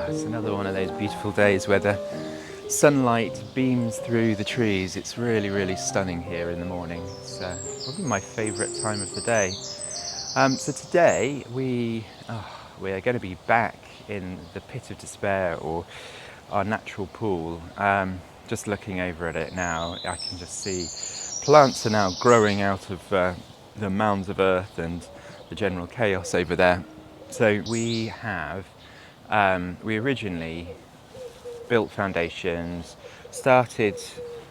It's another one of those beautiful days where the sunlight beams through the trees. It's really, really stunning here in the morning. It's probably my favourite time of the day. So today we are going to be back in the pit of despair, or our natural pool. Just looking over at it now, I can just see plants are now growing out of the mounds of earth and the general chaos over there. So we have we originally built foundations, started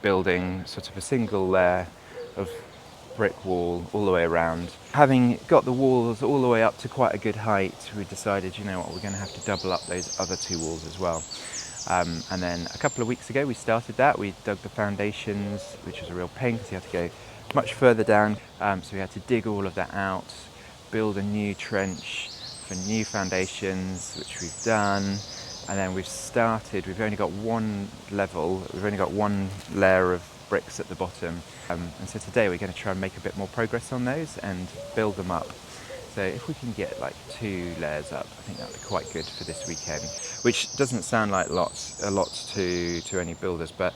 building sort of a single layer of brick wall all the way around. Having got the walls all the way up to quite a good height, we decided, you know what, we're going to have to double up those other two walls as well. And then a couple of weeks ago we started that. We dug the foundations, which was a real pain because you had to go much further down. So we had to dig all of that out, build a new trench for new foundations, which we've done. And then we've only got one level, we've only got one layer of bricks at the bottom. And so today we're going to try and make a bit more progress on those and build them up. So if we can get like 2 layers up, I think that would be quite good for this weekend, which doesn't sound like a lot to any builders, but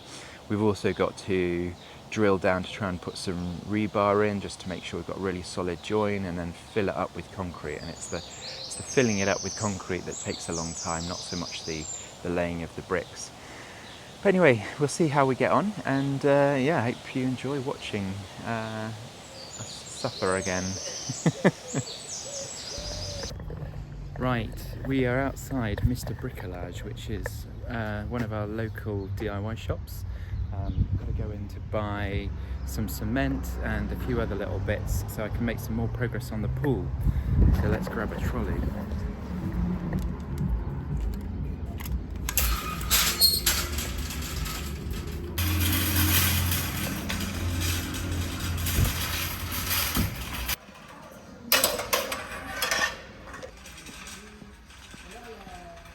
we've also got to drill down to try and put some rebar in just to make sure we've got a really solid join, and then fill it up with concrete. And it's the filling it up with concrete that takes a long time, not so much the laying of the bricks. But anyway, we'll see how we get on, and yeah, I hope you enjoy watching us suffer again. Right, we are outside Mr. Bricolage, which is one of our local DIY shops. Got to go in to buy some cement and a few other little bits so I can make some more progress on the pool. So let's grab a trolley.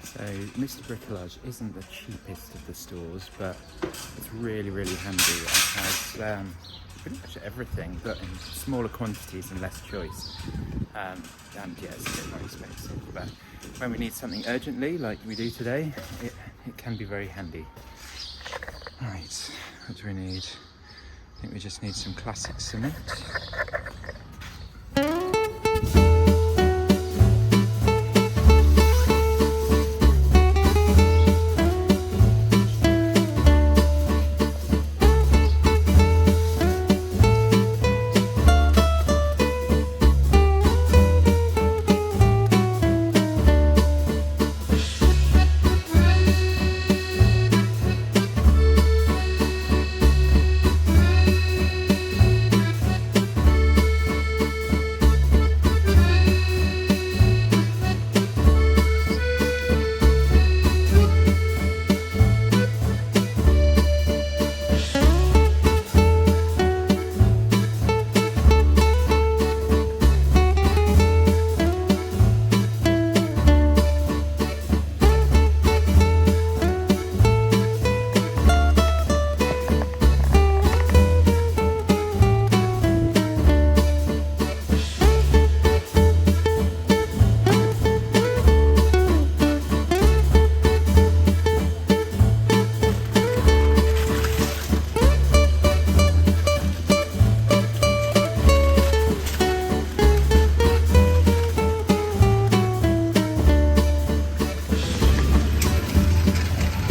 So Mr. Bricolage isn't the cheapest of the stores, but it's really, really handy. It has pretty much everything, but in smaller quantities and less choice. And yeah, it's a bit more expensive, but when we need something urgently, like we do today, it can be very handy. Right, what do we need? I think we just need some classic cement.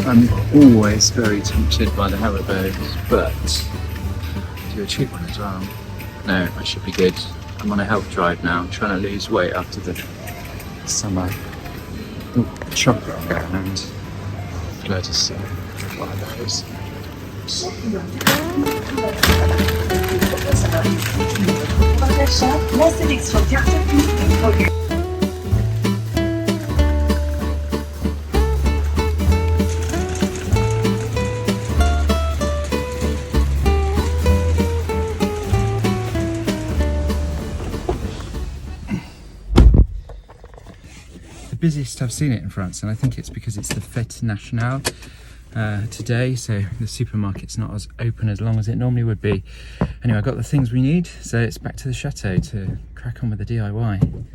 I'm always very tempted by the Haribos, but do a cheap one as well. No, I should be good. I'm on a health drive now. I'm trying to lose weight after the summer. Chocolate and glad to see one of those. La sélection carte bleue. busiest I've seen it in France, and I think it's because it's the Fête Nationale today, so the supermarket's not as open as long as it normally would be. Anyway, I've got the things we need, so it's back to the chateau to crack on with the DIY.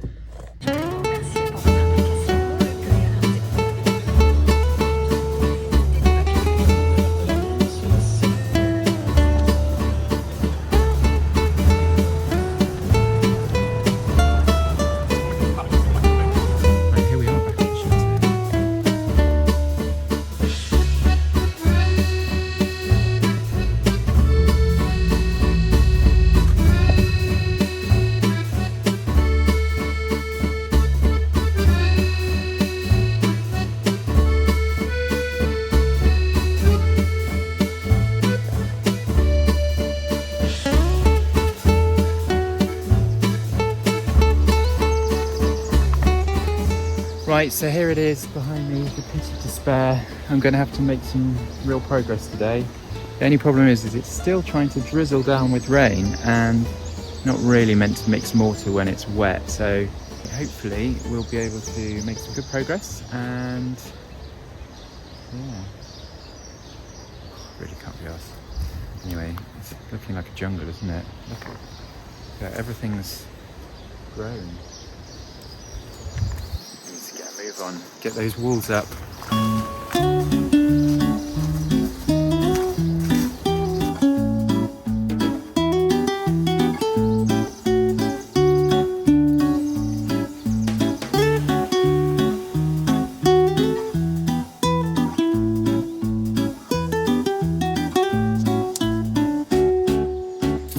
Right, so here it is behind me, the pit of despair. I'm going to have to make some real progress today. The only problem is it's still trying to drizzle down with rain and not really meant to mix mortar when it's wet. So hopefully we'll be able to make some good progress, and yeah, really can't be arsed. Anyway, it's looking like a jungle, isn't it? Look at everything's grown. Move on, get those walls up.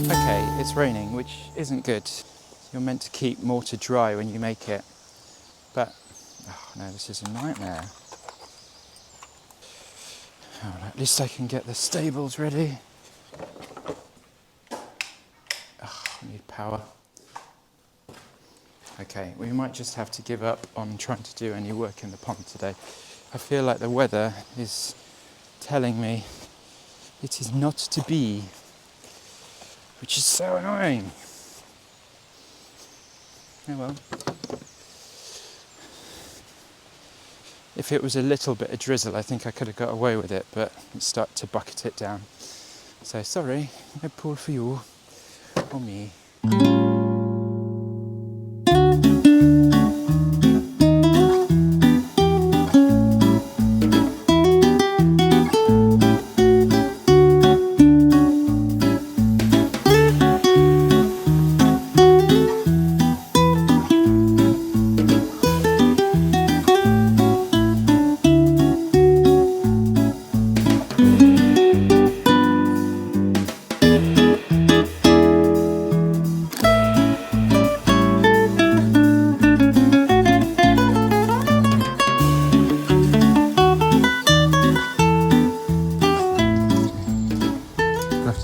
Okay, it's raining, which isn't good. You're meant to keep mortar dry when you make it, but oh no, this is a nightmare. Oh, well, at least I can get the stables ready. Oh, I need power. Okay, we might just have to give up on trying to do any work in the pond today. I feel like the weather is telling me it is not to be, which is so annoying. Oh well. If it was a little bit of drizzle, I think I could have got away with it, but it started to bucket it down. So sorry, no pool for you or me.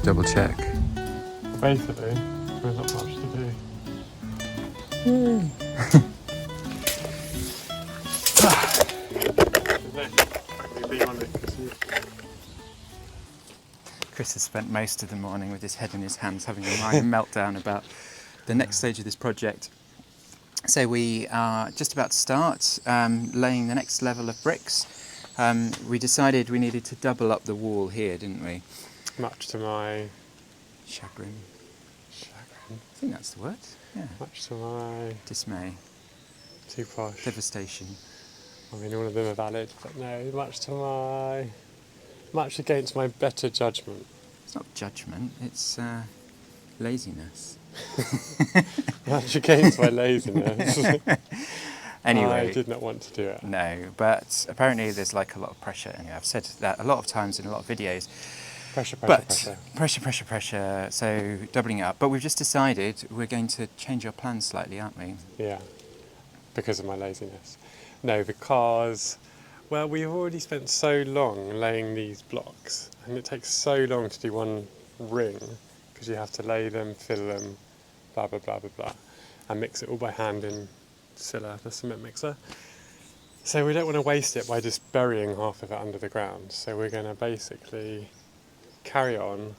Double check. Basically, there's not much to do. Yay. Chris has spent most of the morning with his head in his hands having a minor meltdown about the next stage of this project. So we are just about to start laying the next level of bricks. We decided we needed to double up the wall here, didn't we? Much to my chagrin. I think that's the word. Yeah. Much to my dismay. Too posh. Devastation. I mean, all of them are valid, but no, much against my better judgment. It's not judgment, it's laziness. Much against my laziness. Anyway, I did not want to do it. No, but apparently there's like a lot of pressure. Anyway, I've said that a lot of times in a lot of videos. Pressure. So doubling it up. But we've just decided we're going to change our plans slightly, aren't we? Yeah, because of my laziness. No, because, well, we've already spent so long laying these blocks, and it takes so long to do one ring, because you have to lay them, fill them, blah, blah, blah, blah, blah, and mix it all by hand in Scylla, the cement mixer. So we don't want to waste it by just burying half of it under the ground. So we're going to basically carry on,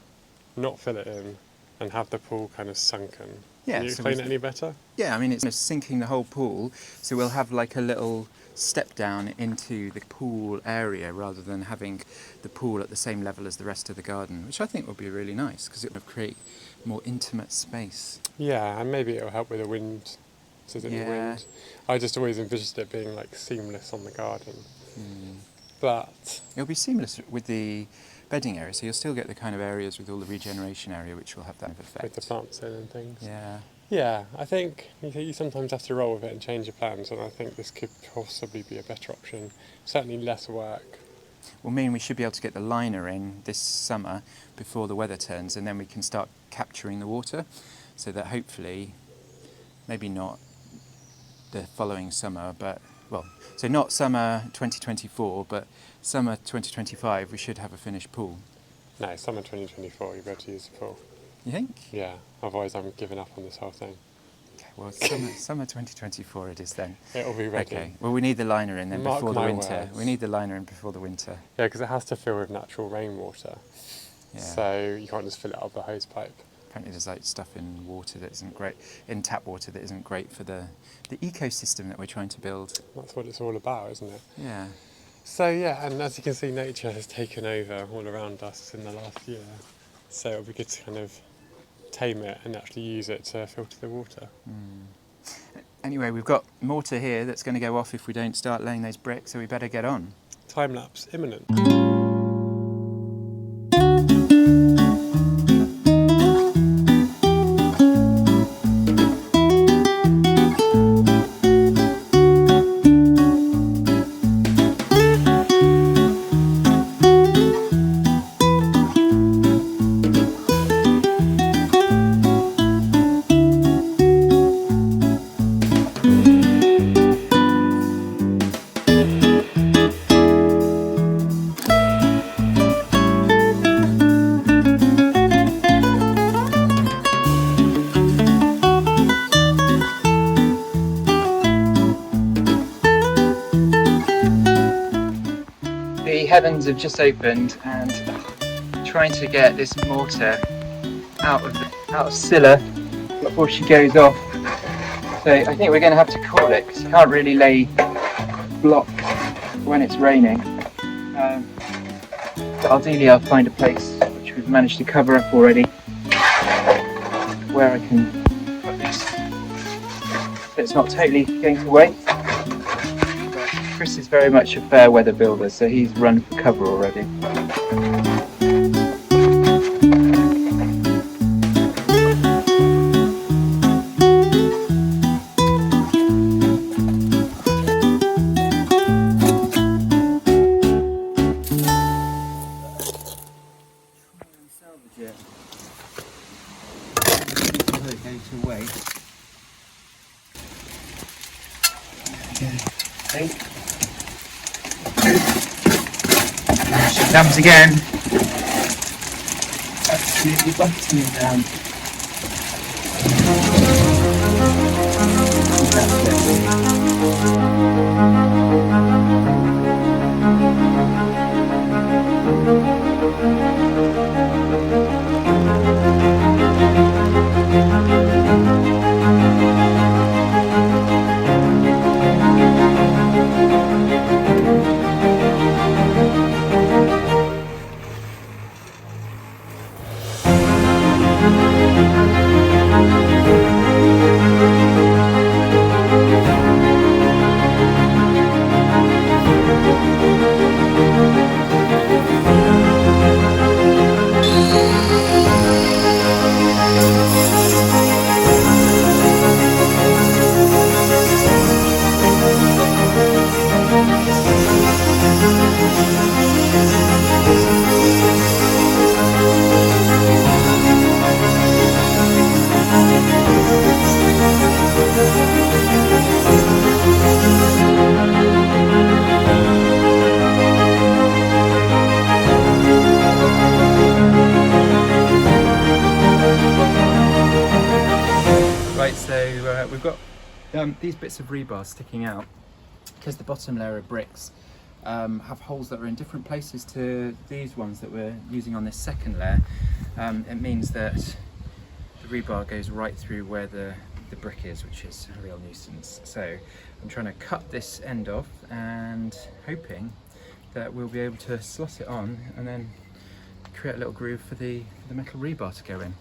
not fill it in, and have the pool kind of sunken Yeah, Can you so explain it any better? Yeah, I mean, it's sinking the whole pool, so we'll have like a little step down into the pool area rather than having the pool at the same level as the rest of the garden, which I think will be really nice because it will create more intimate space. Yeah, and maybe it'll help with the wind. So the Yeah. wind. I just always envisaged it being like seamless on the garden. But It'll be seamless with the bedding area, so you'll still get the kind of areas with all the regeneration area which will have that effect. with the plants in and things. Yeah. Yeah, I think you sometimes have to roll with it and change your plans, and I think this could possibly be a better option. Certainly less work. Well, mean we should be able to get the liner in this summer before the weather turns, and then we can start capturing the water, so that hopefully, maybe not the following summer, but so not summer 2024, but summer 2025, we should have a finished pool. No, summer 2024, you'll be able to use the pool. You think? Yeah, otherwise I'm giving up on this whole thing. Okay, well, summer 2024 it is then. It'll be ready. Okay. Well, we need the liner in then Mark before the my winter. words. We need the liner in before the winter. Yeah, because it has to fill with natural rainwater. Yeah. So you can't just fill it up the hose pipe. Apparently there's like stuff in water that isn't great, in tap water that isn't great for the ecosystem that we're trying to build. That's what it's all about, isn't it? Yeah. So yeah, and as you can see, nature has taken over all around us in the last year. So it'll be good to kind of tame it and actually use it to filter the water. Anyway, we've got mortar here that's going to go off if we don't start laying those bricks, so we better get on. Time lapse imminent. The heavens have just opened, and trying to get this mortar out of Scylla before she goes off. So I think we're going to have to call it because you can't really lay block when it's raining. But ideally I'll find a place which we've managed to cover up already where I can put this so it's not totally going to waste. Chris is very much a fair weather builder, so he's run for cover already. Salvage it. Let it go to waste. Okay. She comes again. Absolutely butting it down. Right, so we've got these bits of rebar sticking out because the bottom layer of bricks have holes that are in different places to these ones that we're using on this second layer. It means that the rebar goes right through where the brick is, which is a real nuisance. So I'm trying to cut this end off and hoping that we'll be able to slot it on and then create a little groove for the metal rebar to go in.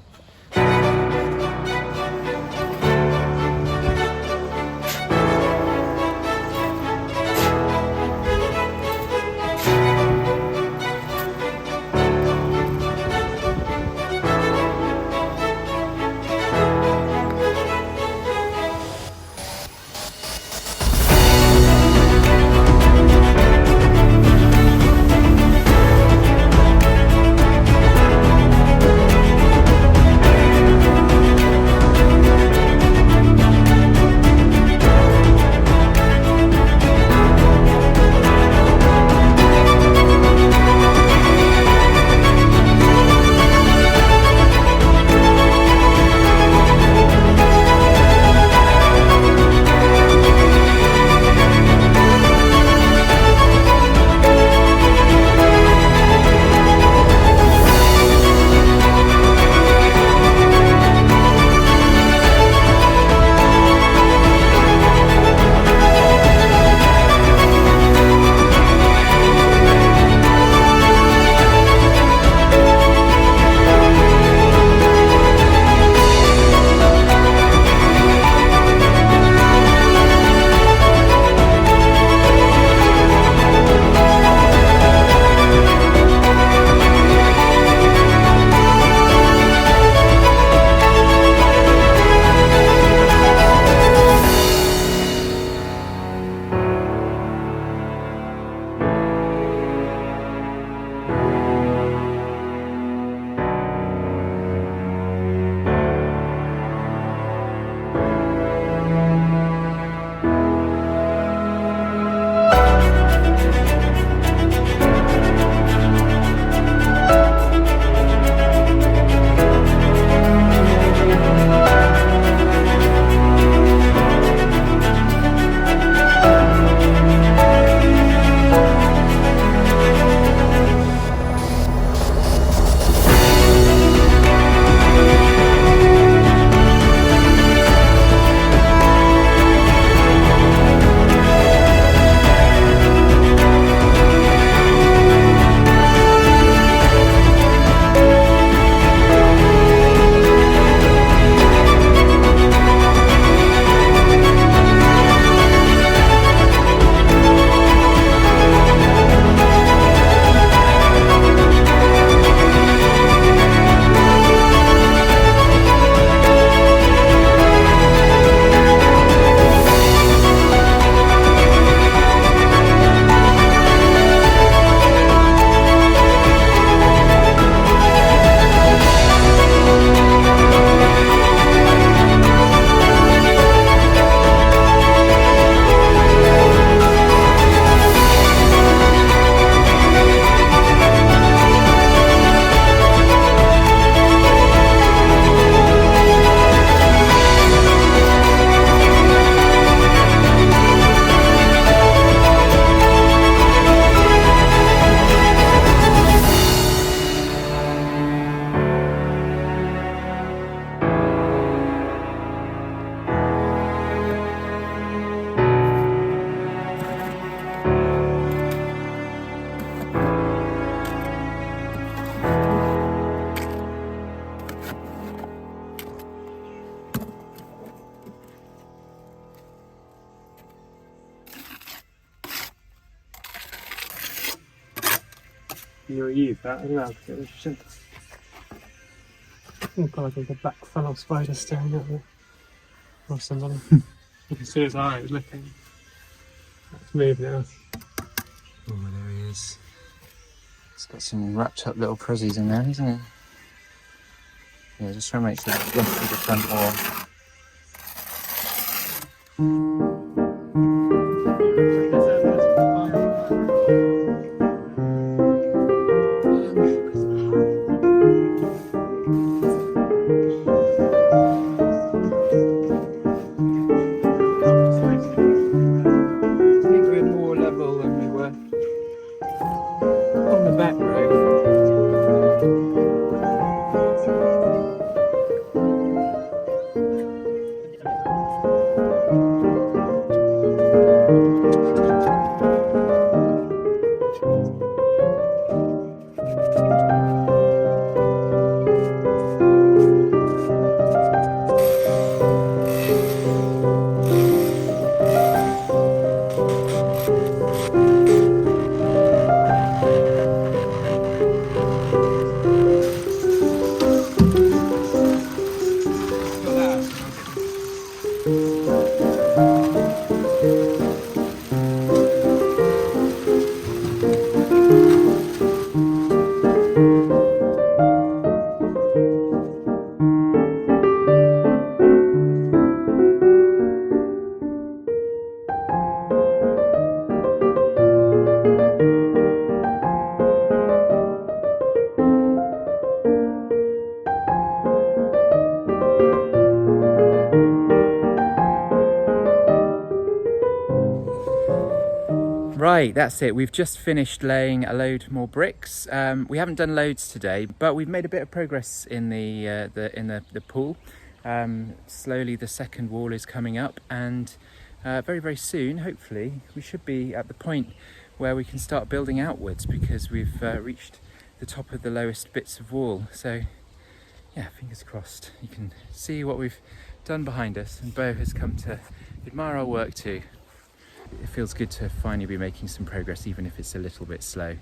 You'll use that as well because it was just. Oh god, there's a black funnel spider staring at me. Or somebody. You can see his eyes looking. It's moved now. Oh, there he is. It's got some wrapped up little prezzies in there, isn't it? Yeah, just trying to make sure it's flush with the front wall. Right, that's it. We've just finished laying a load more bricks. We haven't done loads today, but we've made a bit of progress in the pool. Slowly, the second wall is coming up, and very, very soon, hopefully, we should be at the point where we can start building outwards, because we've reached the top of the lowest bits of wall. So, yeah, fingers crossed. You can see what we've done behind us, and Beau has come to admire our work too. It feels good to finally be making some progress, even if it's a little bit slow.